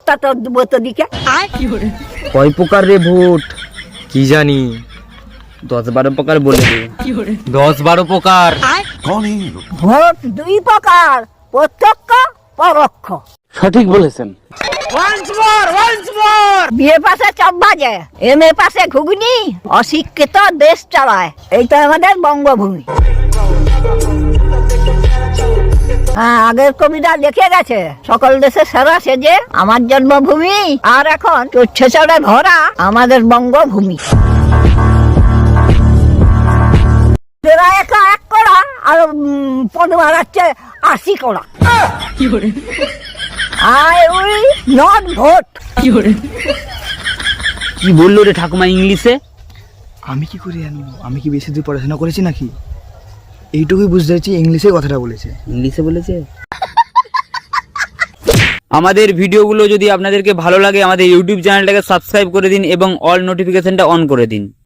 ভোটটা তো দেবো তোদিকে। কয় প্রকার রে ভোট কি জানি, 10-12 প্রকার বলে দে। 10-12 প্রকার। ভোট 2 প্রকার, প্রত্যক্ষ পরোক্ষ। সঠিক বলেছেন। বিয়ে পাশে চপ বাজে, এমএ পাশে ঘুগনি, অশিক্ষিত দেশ চালায়, এইটা আমাদের বঙ্গভূমি। হ্যাঁ, আগের কবিতা লিখে গেছে, সকল দেশে সেরা সেজে আমার জন্মভূমি, আর এখন ছেচড়ে ভরা আমাদের বঙ্গভূমি। এরা একা 1 কড়া আর পদ মারাচ্ছে 80 কড়া। I will not vote. কি বললো রে ঠাকুমা ইংলিশে? আমি কি করে জানবো? আমি কি বেশি দূর পড়াশোনা করেছি নাকি? এইটুকুই বুঝতে পারছি ইংলিশে কথাটা বলেছে। ইংলিশে বলেছে। আমাদের ভিডিওগুলো যদি আপনাদেরকে ভালো লাগে আমাদের ইউটিউব চ্যানেলটাকে সাবস্ক্রাইব করে দিন এবং অল নোটিফিকেশনটা অন করে দিন।